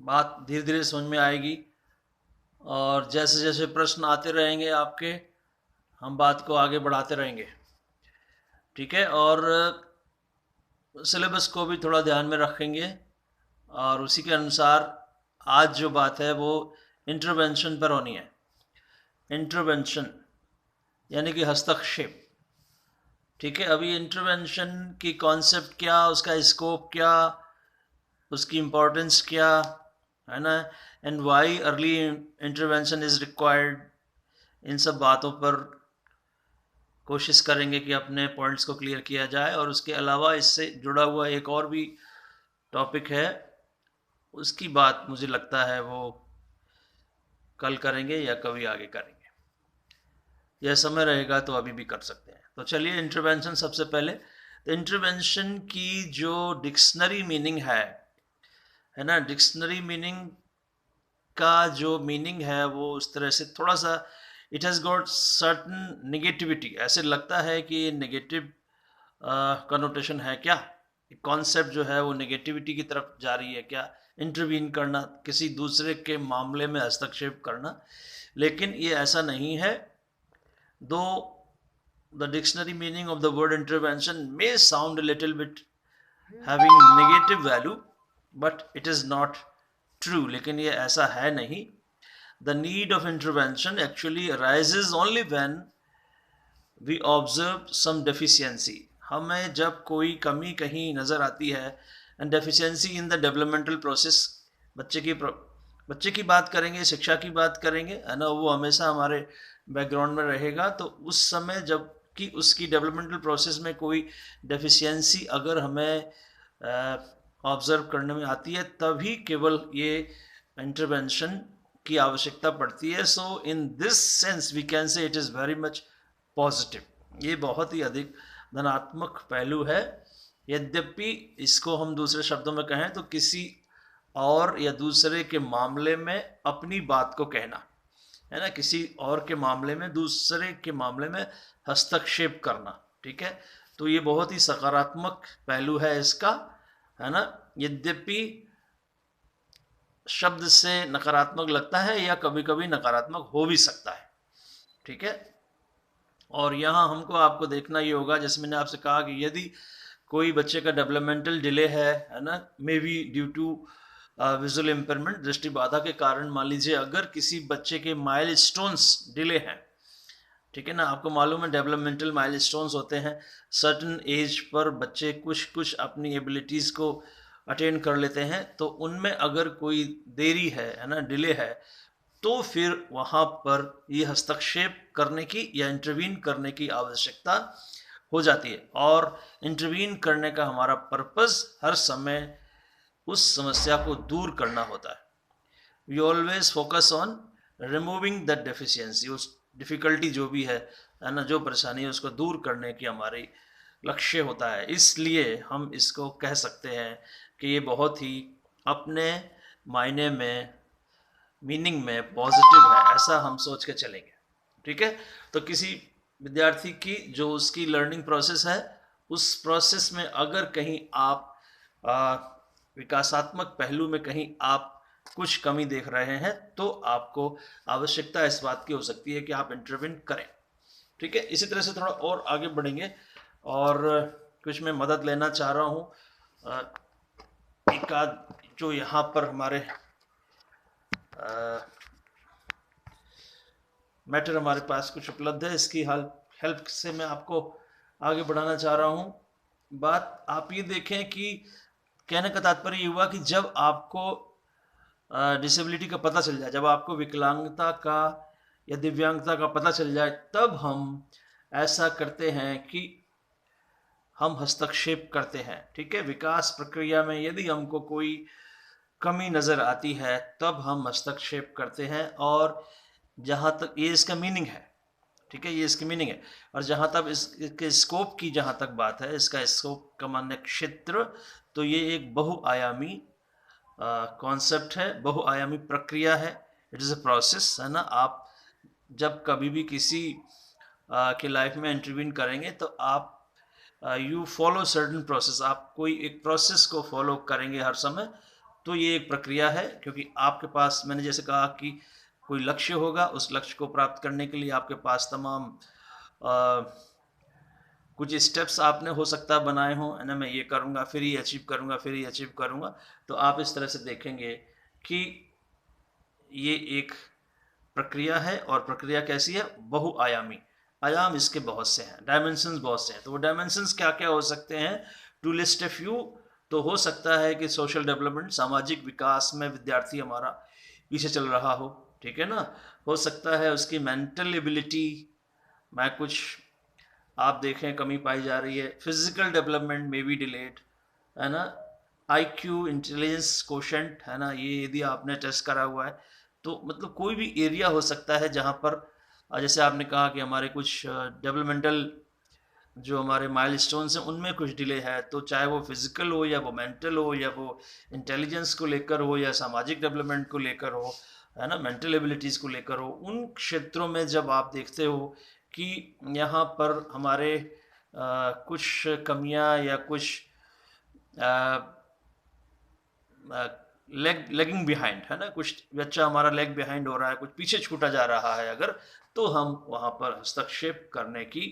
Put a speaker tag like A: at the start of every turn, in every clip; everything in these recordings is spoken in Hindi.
A: बात धीरे धीरे समझ में आएगी और जैसे जैसे प्रश्न आते रहेंगे आपके, हम बात को आगे बढ़ाते रहेंगे। ठीक है, और सिलेबस को भी थोड़ा ध्यान में रखेंगे और उसी के अनुसार आज जो बात है वो इंटरवेंशन पर होनी है। इंटरवेंशन यानी कि हस्तक्षेप। ठीक है, अभी इंटरवेंशन की कॉन्सेप्ट क्या, उसका स्कोप क्या, उसकी इम्पोर्टेंस क्या है ना, and why early intervention is required, इन सब बातों पर कोशिश करेंगे कि अपने पॉइंट्स को क्लियर किया जाए। और उसके अलावा इससे जुड़ा हुआ एक और भी टॉपिक है, उसकी बात मुझे लगता है वो कल करेंगे या कभी आगे करेंगे, यह समय रहेगा तो अभी भी कर सकते हैं। तो चलिए, इंटरवेंशन सबसे पहले। तो इंटरवेंशन की जो डिक्शनरी मीनिंग है ना, डिक्शनरी मीनिंग का जो मीनिंग है वो उस तरह से थोड़ा सा, it has got certain negativity. ऐसे लगता है कि ये नेगेटिव कनोटेशन है क्या, कॉन्सेप्ट जो है वो नेगेटिविटी की तरफ जा रही है क्या, इंटरवीन करना, किसी दूसरे के मामले में हस्तक्षेप करना। लेकिन ये ऐसा नहीं है। दो the dictionary meaning of the word intervention may sound a little bit having negative value, but it is not true. लेकिन ये ऐसा है नहीं। The need of intervention actually arises only when we observe some deficiency. हमें जब कोई कमी कहीं नज़र आती है, and deficiency in the developmental process, बच्चे की बात करेंगे, शिक्षा की बात करेंगे, है ना, वो हमेशा हमारे बैकग्राउंड में रहेगा। तो उस समय जब कि उसकी डेवलपमेंटल प्रोसेस में कोई डेफिशिएंसी अगर हमें ऑब्जर्व करने में आती है, तभी केवल ये इंटरवेंशन की आवश्यकता पड़ती है। So in this sense we can say it is very much positive. ये बहुत ही अधिक धनात्मक पहलू है। यद्यपि इसको हम दूसरे शब्दों में कहें तो किसी और या दूसरे के मामले में अपनी बात को कहना, है ना, किसी और के मामले में, दूसरे के मामले में हस्तक्षेप करना। ठीक है, तो ये बहुत ही सकारात्मक पहलू है इसका, है ना। यद्यपि शब्द से नकारात्मक लगता है या कभी कभी नकारात्मक हो भी सकता है। ठीक है, और यहाँ हमको आपको देखना ये होगा, जैसे मैंने आपसे कहा कि यदि कोई बच्चे का डेवलपमेंटल डिले है ना, may be due to visual impairment, दृष्टि बाधा के कारण, मान लीजिए अगर किसी बच्चे के माइलस्टोन्स डिले हैं, ठीक है ना, आपको मालूम है डेवलपमेंटल माइलस्टोन्स होते हैं, सर्टन एज पर बच्चे कुछ कुछ अपनी एबिलिटीज़ को अटेन कर लेते हैं, तो उनमें अगर कोई देरी है ना, डिले है, तो फिर वहाँ पर ये हस्तक्षेप करने की या इंटरवीन करने की आवश्यकता हो जाती है। और इंटरवीन करने का हमारा पर्पस हर समय उस समस्या को दूर करना होता है। We always focus on removing that deficiency, उस डिफ़िकल्टी जो भी है ना, जो परेशानी है, उसको दूर करने की हमारी लक्ष्य होता है। इसलिए हम इसको कह सकते हैं कि ये बहुत ही अपने मायने में, मीनिंग में पॉजिटिव है, ऐसा हम सोच के चलेंगे। ठीक है, तो किसी विद्यार्थी की जो उसकी लर्निंग प्रोसेस है, उस प्रोसेस में अगर कहीं आप विकासात्मक पहलू में कहीं आप कुछ कमी देख रहे हैं, तो आपको आवश्यकता इस बात की हो सकती है कि आप इंटरवेन करें। ठीक है, इसी तरह से थोड़ा और आगे बढ़ेंगे और कुछ मैं मदद लेना चाह रहा हूँ। एक आध जो यहाँ पर हमारे मैटर हमारे पास कुछ उपलब्ध है, इसकी हेल्प से मैं आपको आगे बढ़ाना चाह रहा हूँ बात। आप ये देखें कि कहने का तात्पर्य ये हुआ कि जब आपको डिसेबिलिटी का पता चल जाए, जब आपको विकलांगता का या दिव्यांगता का पता चल जाए, तब हम ऐसा करते हैं कि हम हस्तक्षेप करते हैं। ठीक है, विकास प्रक्रिया में यदि हमको कोई कमी नज़र आती है, तब हम हस्तक्षेप करते हैं। और जहाँ तक ये इसका मीनिंग है, ठीक है, ये इसकी मीनिंग है। और जहाँ तक इसके स्कोप की जहाँ तक बात है, इसका स्कोप का मान्य क्षेत्र, तो ये एक बहुआयामी कॉन्सेप्ट है, बहुआयामी प्रक्रिया है। इट इज़ अ प्रोसेस, है ना। आप जब कभी भी किसी के लाइफ में इंटरवीन करेंगे तो आप यू फॉलो सर्टन प्रोसेस, आप कोई एक प्रोसेस को फॉलो करेंगे हर समय, तो ये एक प्रक्रिया है, क्योंकि आपके पास, मैंने जैसे कहा कि कोई लक्ष्य होगा, उस लक्ष्य को प्राप्त करने के लिए आपके पास तमाम कुछ स्टेप्स आपने हो सकता है बनाए हों, है ना, मैं ये करूँगा फिर ये अचीव करूँगा, फिर ये अचीव करूँगा। तो आप इस तरह से देखेंगे कि ये एक प्रक्रिया है, और प्रक्रिया कैसी है, बहुआयामी। आयाम इसके बहुत से हैं, डायमेंशंस बहुत से हैं। तो वो डायमेंशंस क्या क्या हो सकते हैं, टू लिस्ट ए फ्यू। तो हो सकता है कि सोशल डेवलपमेंट, सामाजिक विकास में विद्यार्थी हमारा पीछे चल रहा हो, ठीक है ना। हो सकता है उसकी मेंटल एबिलिटी में कुछ आप देखें कमी पाई जा रही है। फिजिकल डेवलपमेंट में भी डिलेड, है ना। आईक्यू, इंटेलिजेंस कोशेंट, है ना, ये यदि आपने टेस्ट करा हुआ है तो मतलब कोई भी एरिया हो सकता है जहाँ पर जैसे आपने कहा कि हमारे कुछ डेवलपमेंटल जो हमारे माइलस्टोन्स हैं उनमें कुछ डिले है, तो चाहे वो फिजिकल हो या वो मेंटल हो या वो इंटेलिजेंस को लेकर हो या सामाजिक डेवलपमेंट को लेकर हो, है ना, मेंटल एबिलिटीज़ को लेकर हो, उन क्षेत्रों में जब आप देखते हो कि यहाँ पर हमारे कुछ कमियाँ या कुछ लेगिंग बिहाइंड, है ना, कुछ बच्चा हमारा लेग बिहाइंड हो रहा है, कुछ पीछे छूटा जा रहा है अगर, तो हम वहाँ पर हस्तक्षेप करने की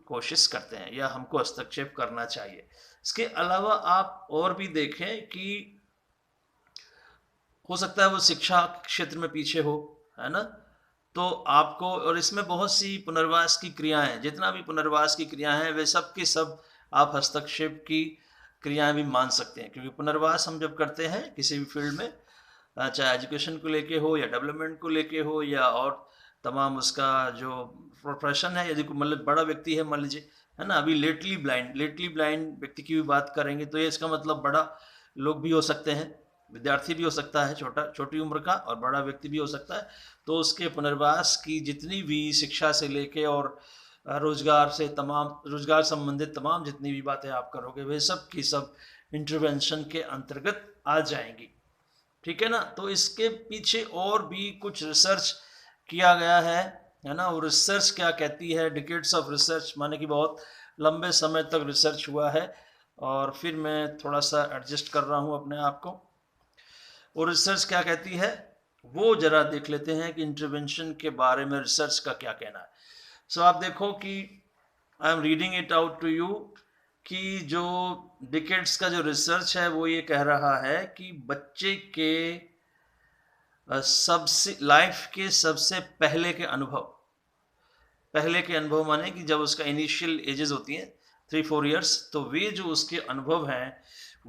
A: कोशिश करते हैं या हमको हस्तक्षेप करना चाहिए। इसके अलावा आप और भी देखें कि हो सकता है वो शिक्षा क्षेत्र में पीछे हो, है ना, तो आपको, और इसमें बहुत सी पुनर्वास की क्रियाएं हैं, जितना भी पुनर्वास की क्रियाएं हैं वे सब की सब आप हस्तक्षेप की क्रियाएं भी मान सकते हैं, क्योंकि पुनर्वास हम जब करते हैं किसी भी फील्ड में, चाहे एजुकेशन को लेके हो या डेवलपमेंट को लेके हो या और तमाम उसका जो प्रोफेशन है, यदि कोई मतलब बड़ा व्यक्ति है मान लीजिए, है ना, अभी लेटली ब्लाइंड व्यक्ति की भी बात करेंगे तो ये इसका मतलब बड़ा लोग भी हो सकते हैं, विद्यार्थी भी हो सकता है, छोटी उम्र का, और बड़ा व्यक्ति भी हो सकता है। तो उसके पुनर्वास की जितनी भी शिक्षा से लेके और रोजगार से तमाम, रोजगार संबंधित तमाम जितनी भी बातें आप करोगे वे सब की सब इंटरवेंशन के अंतर्गत आ जाएंगी, ठीक है ना। तो इसके पीछे और भी कुछ रिसर्च किया गया है ना। और रिसर्च क्या कहती है, डिकेड्स ऑफ रिसर्च, माने कि बहुत लंबे समय तक रिसर्च हुआ है। और फिर मैं थोड़ा सा एडजस्ट कर रहा हूँ अपने आप को। और रिसर्च क्या कहती है वो जरा देख लेते हैं कि इंटरवेंशन के बारे में रिसर्च का क्या कहना है। सो आप देखो कि I am reading it out to you कि जो डिकेड्स का जो रिसर्च है वो ये कह रहा है कि बच्चे के सबसे लाइफ के सबसे पहले के अनुभव माने कि जब उसका इनिशियल एजेस होती हैं 3-4 इयर्स, तो वे जो उसके अनुभव हैं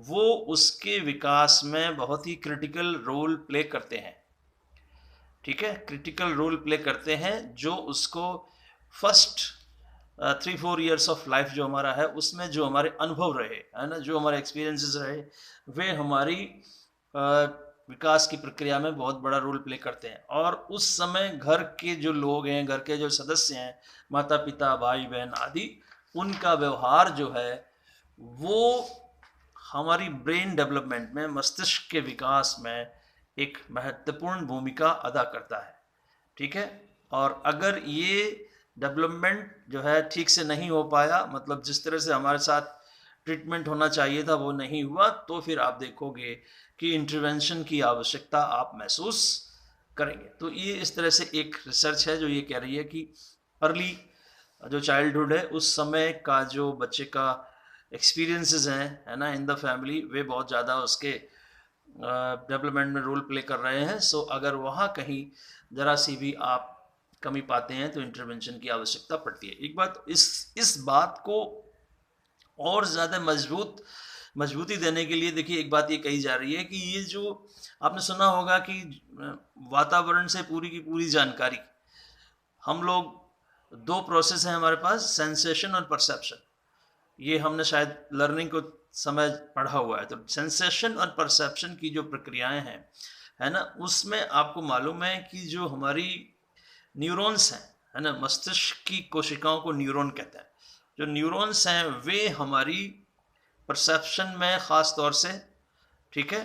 A: वो उसके विकास में बहुत ही क्रिटिकल रोल प्ले करते हैं, ठीक है, क्रिटिकल रोल प्ले करते हैं, जो उसको फर्स्ट 3-4 इयर्स ऑफ लाइफ जो हमारा है उसमें जो हमारे अनुभव रहे, है ना, जो हमारे एक्सपीरियंसेस रहे, वे हमारी विकास की प्रक्रिया में बहुत बड़ा रोल प्ले करते हैं। और उस समय घर के जो लोग हैं, घर के जो सदस्य हैं, माता पिता, भाई बहन आदि, उनका व्यवहार जो है वो हमारी ब्रेन डेवलपमेंट में, मस्तिष्क के विकास में एक महत्वपूर्ण भूमिका अदा करता है, ठीक है। और अगर ये डेवलपमेंट जो है ठीक से नहीं हो पाया, मतलब जिस तरह से हमारे साथ ट्रीटमेंट होना चाहिए था वो नहीं हुआ, तो फिर आप देखोगे कि इंटरवेंशन की आवश्यकता आप महसूस करेंगे। तो ये इस तरह से एक रिसर्च है जो ये कह रही है कि अर्ली जो चाइल्डहुड है उस समय का जो बच्चे का एक्सपीरियंसेस हैं, है ना, इन द फैमिली, वे बहुत ज़्यादा उसके डेवलपमेंट में रोल प्ले कर रहे हैं। सो अगर वहाँ कहीं ज़रा सी भी आप कमी पाते हैं तो इंटरवेंशन की आवश्यकता पड़ती है। एक बात, इस बात को और ज़्यादा मजबूती देने के लिए देखिए, एक बात ये कही जा रही है कि ये जो आपने सुना होगा कि वातावरण से पूरी की पूरी जानकारी, हम लोग दो प्रोसेस हैं हमारे पास, सेंसेशन और परसेप्शन। ये हमने शायद लर्निंग को समय पढ़ा हुआ है। तो सेंसेशन और परसेप्शन की जो प्रक्रियाएं हैं, है ना, उसमें आपको मालूम है कि जो हमारी न्यूरॉन्स हैं, है ना, मस्तिष्क की कोशिकाओं को न्यूरॉन कहते हैं। जो न्यूरॉन्स हैं वे हमारी परसेप्शन में ख़ास तौर से, ठीक है,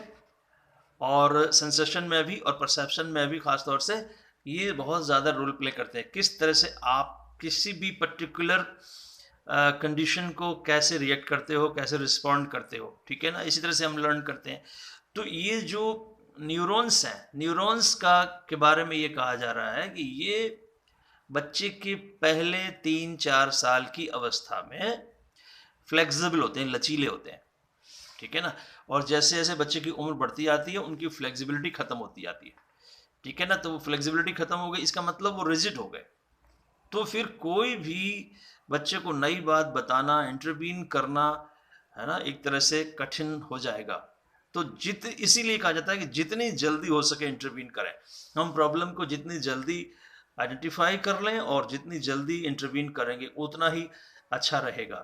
A: और सेंसेशन में भी और परसेप्शन में भी ख़ास तौर से ये बहुत ज़्यादा रोल प्ले करते हैं। किस तरह से आप किसी भी पर्टिकुलर कंडीशन को कैसे रिएक्ट करते हो, कैसे रिस्पॉन्ड करते हो, ठीक है ना। इसी तरह से हम लर्न करते हैं। तो ये जो न्यूरॉन्स हैं, न्यूरॉन्स का के बारे में ये कहा जा रहा है कि ये बच्चे के पहले 3-4 साल की अवस्था में फ्लेक्सिबल होते हैं, लचीले होते हैं, ठीक है ना। और जैसे जैसे बच्चे की उम्र बढ़ती जाती है उनकी फ्लेक्सिबिलिटी खत्म होती जाती है, ठीक है ना। तो वो फ्लेक्सिबिलिटी खत्म हो गई, इसका मतलब वो रिजिड हो गए। तो फिर कोई भी बच्चे को नई बात बताना, इंटरवीन करना, है ना, एक तरह से कठिन हो जाएगा। तो इसीलिए कहा जाता है कि जितनी जल्दी हो सके इंटरवीन करें। हम प्रॉब्लम को जितनी जल्दी आइडेंटिफाई कर लें और जितनी जल्दी इंटरवीन करेंगे उतना ही अच्छा रहेगा,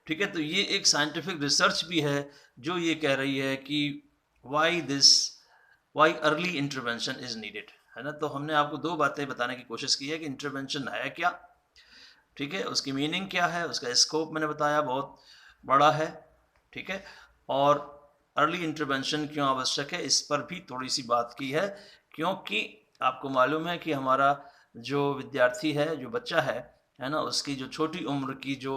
A: ठीक है। तो ये एक साइंटिफिक रिसर्च भी है जो ये कह रही है कि why early intervention is needed, है ना। तो हमने आपको दो बातें बताने की कोशिश की है कि इंटरवेंशन है क्या, ठीक है, उसकी मीनिंग क्या है, उसका स्कोप मैंने बताया बहुत बड़ा है, ठीक है। और अर्ली इंटरवेंशन क्यों आवश्यक है इस पर भी थोड़ी सी बात की है, क्योंकि आपको मालूम है कि हमारा जो विद्यार्थी है, जो बच्चा है ना, उसकी जो छोटी उम्र की जो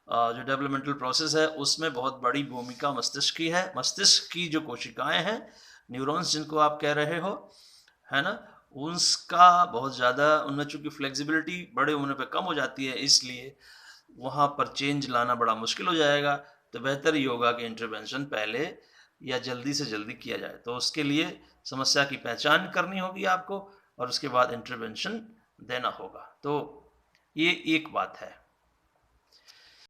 A: डेवलपमेंटल प्रोसेस है उसमें बहुत बड़ी भूमिका मस्तिष्क की है। मस्तिष्क की जो कोशिकाएं हैं, न्यूरॉन्स जिनको आप कह रहे हो, है ना, उसका बहुत ज़्यादा, उनमें चूंकि फ्लेक्सिबिलिटी बड़े होने पे कम हो जाती है, इसलिए वहाँ पर चेंज लाना बड़ा मुश्किल हो जाएगा। तो बेहतर ही होगा कि इंटरवेंशन पहले या जल्दी से जल्दी किया जाए। तो उसके लिए समस्या की पहचान करनी होगी आपको और उसके बाद इंटरवेंशन देना होगा। तो ये एक बात है।